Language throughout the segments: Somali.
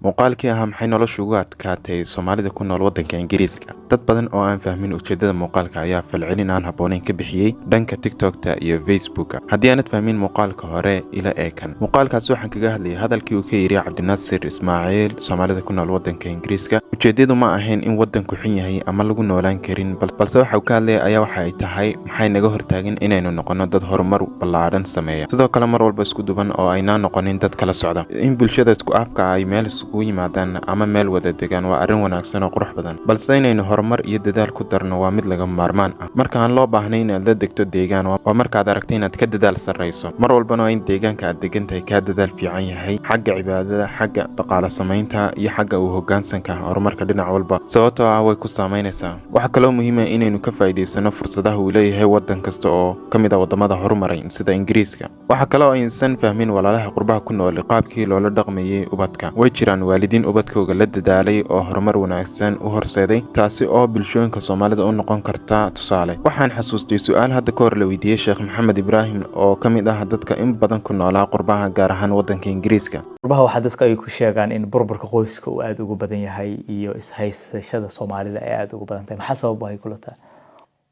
muuqaalkii ahaa maxay nolosha ugu adkaatay Soomaalida ku nool waddanka Ingiriiska. Dad badan oo aan fahmin ujeedada muuqaalka ayaa falcelin aan habboonayn ka bixiyay dhanka TikTok-ta iyo Facebook-ka. Haddii aanad fahmin muuqaalka hore ila eekan. Muuqaalkaas waxaan kaga hadlayay hadalkii uu ka yiri Cabdinaasir Ismaaciil Soomaalida ku nool waddanka Ingiriiska. Ujeedadu ma ahayn in waddanku xun yahay ama lagu noolaan karin, balse waxa uu ka hadlayay ayaa waxa ay tahay maxay naga hortaagan inaynu noqono dad horumar ballaaran sameeya. Sidoo kale mar walba isku duban oo aynaa noqonin dad kala socda. In bulshada isku afka ay meel isugu yimaadaan ama meel wada degaan waa arrin wanaagsan oo qurux badan, balse inaynu horumar iyo dadaal ku darno waa mid laga maarmaan ah. Marka aan loo baahnayn inaad la degto deegaan waa markaad aragtay inaad ka dadaal sarreyso. Mar walbana waa in deegaanka aad degan tahay ka dadaal fiican yahay xagga cibaadada, xagga dhaqaale samaynta iyo xagga u hoggaansanka horumarka dhinac walba, sababtoo ah way ku saameynaysaa. Waxa kaloo muhiim ah inaynu ka faa'iideysano fursadaha uu leeyahay waddan kasta oo ka mid ah wadamada horumaray sida Ingiriiska. Waxa kaloo aysan fahmin walaalaha qurbaha ku nool qaabkii loola dhaqmayay ubadka. Way jiraan waalidiin ubadkooga la dadaalay oo horumar wanaagsan u horseeday, taasi oo bulshooyinka Soomaalida u noqon karta tusaale. Waxaan xasuustay su'aal hadda ka hor la weydiiyay Sheekh Maxamed Ibraahim oo ka mid ah dadka in badan ku noolaa qurbaha gaar ahaan waddanka Ingiriiska. qurbaha waxa dadka ay ku sheegaan in burburka qoyska uu aad ugu badan yahay iyo ishaysashada Soomaalida ay aad ugu badan tahay. Maxaa sabab ay kula tahay?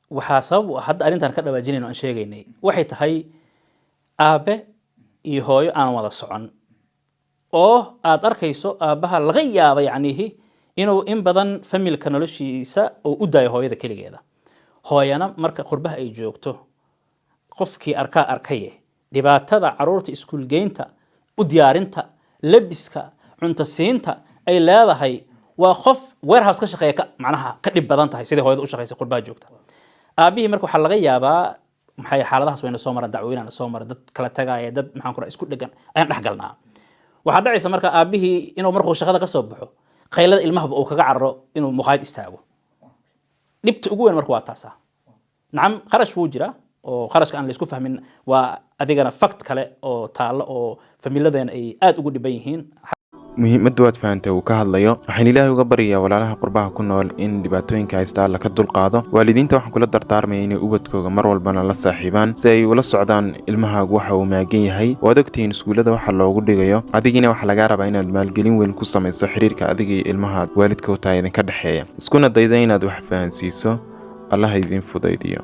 waxaa sabab hadda arrintan ka dhawaajinayno aan sheegaynay waxay tahay aabe iyo hooyo aan wada socon oo aad arkayso aabaha laga yaabo yacnihi inuu in badan familka noloshiisa oo u daayo hooyada kaligeeda. hooyana marka qurbaha ay joogto qofkii arkaye dhibaatada caruurta iskuul geynta u diyaarinta labiska cunto siinta ay leedahay waa qof warehouse ka shaqeeya macnaha ka dhib badan tahay sidii hooyada u shaqeysay qurbaha joogta. aabihii marka waxa laga yaabaa maxay xaaladahaas wayna soo maran dacweynaana soo maran dad kala tagaaya dad maxaan ku isku dhagan ayaan dhaxgalnaa. waxa dhacaysa marka aabihii inuu markuu shaqada ka soo baxo qaylada ilmahaba uu kaga carro inuu muqaayad istaago. dhibta ugu weyn marka waa taasa. nacam qarash wuu jira oo qarashka aan la isku fahmin waa adigana fact kale oo taalo oo familiyadeena ay aad ugu dhiban yihiin. muhiimaddu waad fahantay uu ka hadlayo. waxaan ilaahay uga baryayaa walaalaha qurbaha ku nool in dhibaatooyinka haysta alla ka dulqaado. waalidiinta waxaan kula dardaarmaya inay ubadkooga mar walbana la saaxiibaan si ay ula socdaan ilmahaagu waxa uu maagan yahay. waad ogtihiin iskuullada waxa loogu dhigayo, adigiina waxaa lagaa rabaa inaad maalgelin weyn ku samayso xiriirka adiga iyo ilmahaad waalidka u tahay idinka dhexeeya. iskuna dayda inaad wax fahansiiso. allaha idin fudaydiyo.